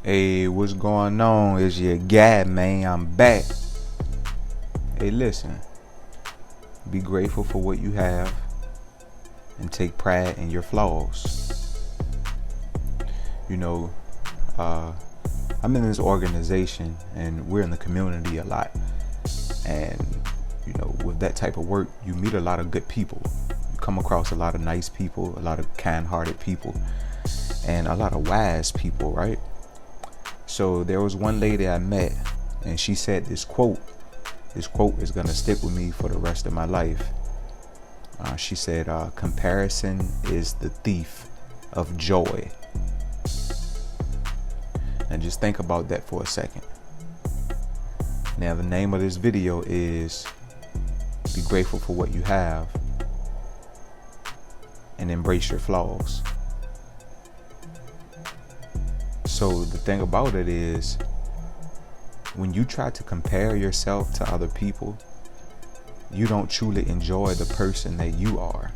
Hey, what's going on? It's your guy, man. I'm back. Hey, listen. Be grateful for what you have and take pride in your flaws. You know, I'm in this organization and we're in the community a lot. And, you know, with that type of work, you meet a lot of good people. You come across a lot of nice people, a lot of kind-hearted people, and a lot of wise people, right? So there was one lady I met, and she said this quote. This quote is going to stick with me for the rest of my life. She said, comparison is the thief of joy. And just think about that for a second. Now, the name of this video is Be Grateful for What You Have and Embrace Your Flaws. So the thing about it is, when you try to compare yourself to other people, you don't truly enjoy the person that you are.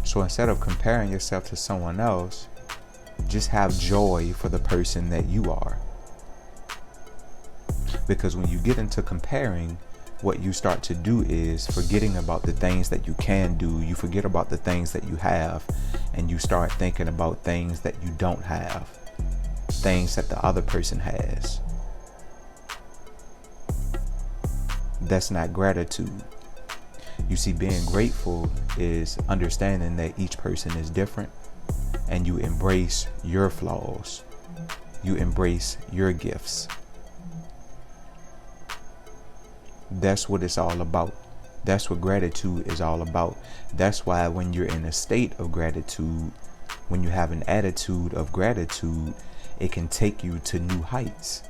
So instead of comparing yourself to someone else, just have joy for the person that you are. Because when you get into comparing, what you start to do is forgetting about the things that you can do. You forget about the things that you have, and you start thinking about things that you don't have, things that the other person has. That's not gratitude. You see, being grateful is understanding that each person is different, and you embrace your flaws. You embrace your gifts. That's what it's all about. That's what gratitude is all about. That's why when you're in a state of gratitude, when you have an attitude of gratitude, it can take you to new heights.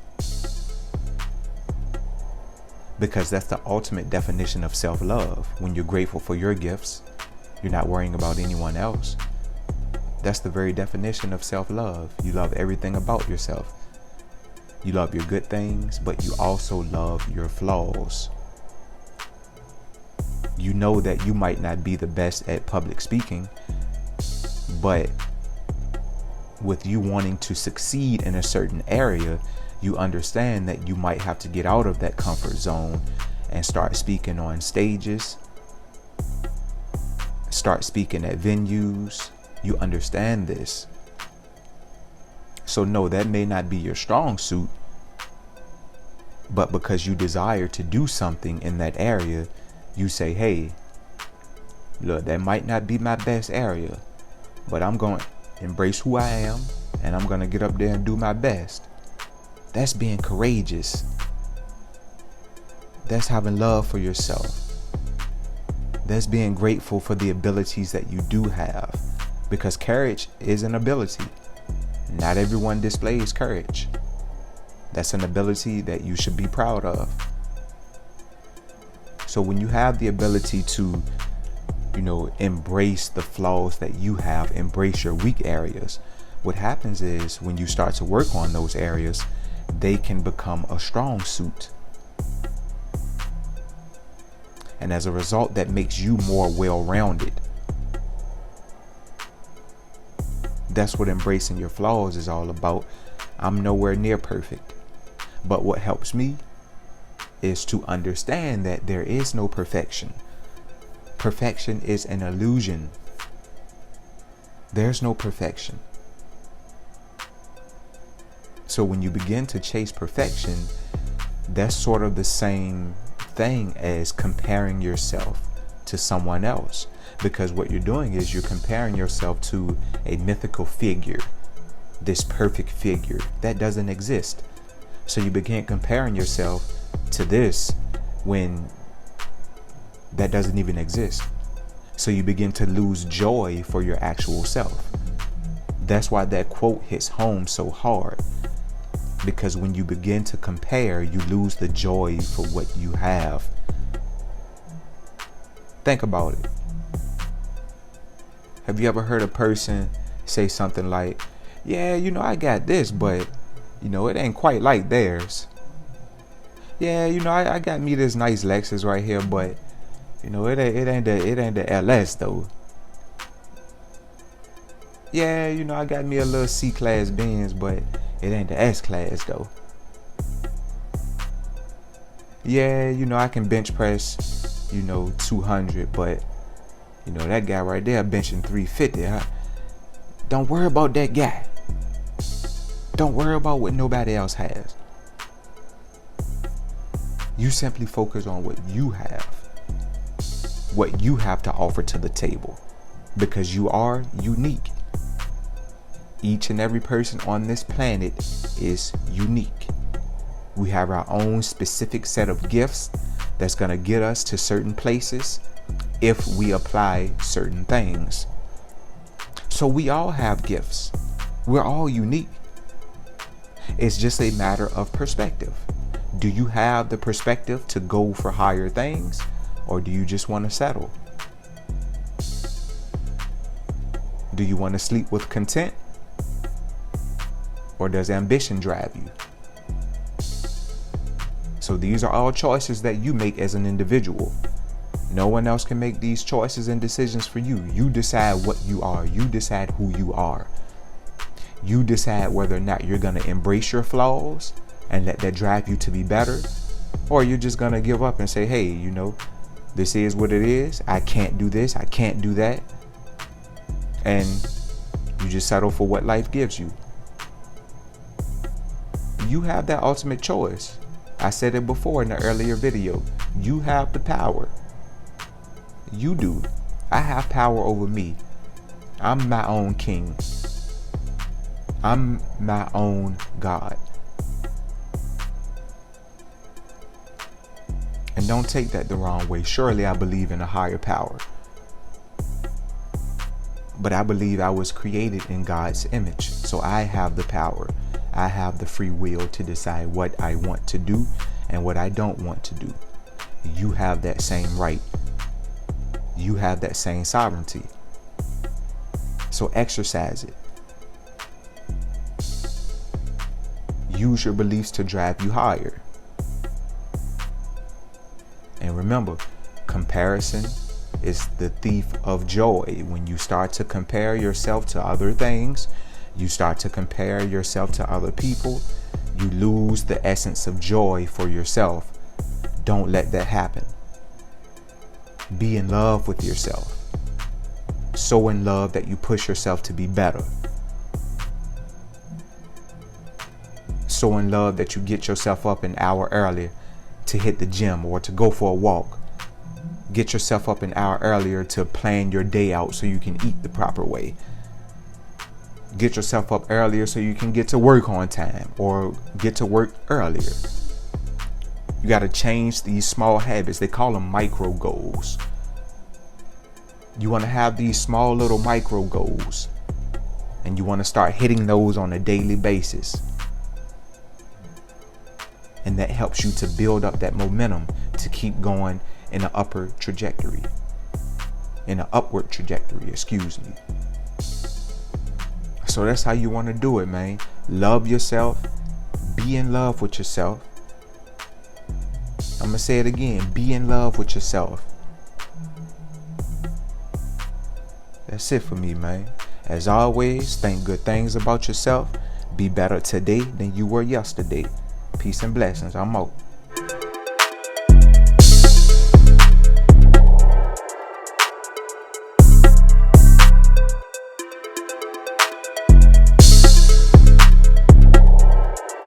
Because that's the ultimate definition of self-love. When you're grateful for your gifts, you're not worrying about anyone else. That's the very definition of self-love. You love everything about yourself. You love your good things, but you also love your flaws. You know that you might not be the best at public speaking, but with you wanting to succeed in a certain area, you understand that you might have to get out of that comfort zone and start speaking on stages, start speaking at venues. You understand this. So no, that may not be your strong suit, but because you desire to do something in that area, you say, hey, look, that might not be my best area, but I'm going to embrace who I am, and I'm going to get up there and do my best. That's being courageous. That's having love for yourself. That's being grateful for the abilities that you do have, because courage is an ability. Not everyone displays courage. That's an ability that you should be proud of. So when you have the ability to, embrace the flaws that you have, embrace your weak areas, what happens is when you start to work on those areas, they can become a strong suit. And as a result, that makes you more well-rounded. That's what embracing your flaws is all about. I'm nowhere near perfect. But what helps me is to understand that there is no perfection. Perfection is an illusion. There's no perfection. So when you begin to chase perfection, that's sort of the same thing as comparing yourself to someone else. Because what you're doing is you're comparing yourself to a mythical figure, this perfect figure that doesn't exist. So you begin comparing yourself to this when that doesn't even exist. So you begin to lose joy for your actual self. That's why that quote hits home so hard. Because when you begin to compare, you lose the joy for what you have. Think about it. Have you ever heard a person say something like, yeah, I got this, but it ain't quite like theirs. Yeah, I got me this nice Lexus right here, but it ain't the LS though. Yeah, you know, I got me a little C-class Benz, but it ain't the S-class though. Yeah, you know, I can bench press, 200, but that guy right there benching 350. Don't worry about that guy. Don't worry about what nobody else has. You simply focus on what you have to offer to the table, because you are unique. Each and every person on this planet is unique. We have our own specific set of gifts that's going to get us to certain places if we apply certain things. So we all have gifts. We're all unique. It's just a matter of perspective. Do you have the perspective to go for higher things, or do you just want to settle? Do you want to sleep with content, or does ambition drive you? So these are all choices that you make as an individual. No one else can make these choices and decisions for you. You decide what you are. You decide who you are. You decide whether or not you're going to embrace your flaws and let that drive you to be better, or you're just going to give up and say, hey, this is what it is. I can't do this. I can't do that. And you just settle for what life gives you. You have that ultimate choice. I said it before in the earlier video. You have the power. You do. I have power over me. I'm my own king. I'm my own God. And don't take that the wrong way. Surely I believe in a higher power. But I believe I was created in God's image. So I have the power. I have the free will to decide what I want to do and what I don't want to do. You have that same right. You have that same sovereignty. So exercise it. Use your beliefs to drive you higher. And remember, comparison is the thief of joy. When you start to compare yourself to other things, you start to compare yourself to other people, you lose the essence of joy for yourself. Don't let that happen. Be in love with yourself. So in love that you push yourself to be better. So in love that you get yourself up an hour earlier to hit the gym or to go for a walk. Get yourself up an hour earlier to plan your day out so you can eat the proper way. Get yourself up earlier so you can get to work on time or get to work earlier. You got to change these small habits. They call them micro goals. You want to have these small little micro goals, and you want to start hitting those on a daily basis. And that helps you to build up that momentum to keep going in an upward trajectory. So that's how you want to do it, man. Love yourself. Be in love with yourself. I'm going to say it again. Be in love with yourself. That's it for me, man. As always, think good things about yourself. Be better today than you were yesterday. Peace and blessings. I'm out.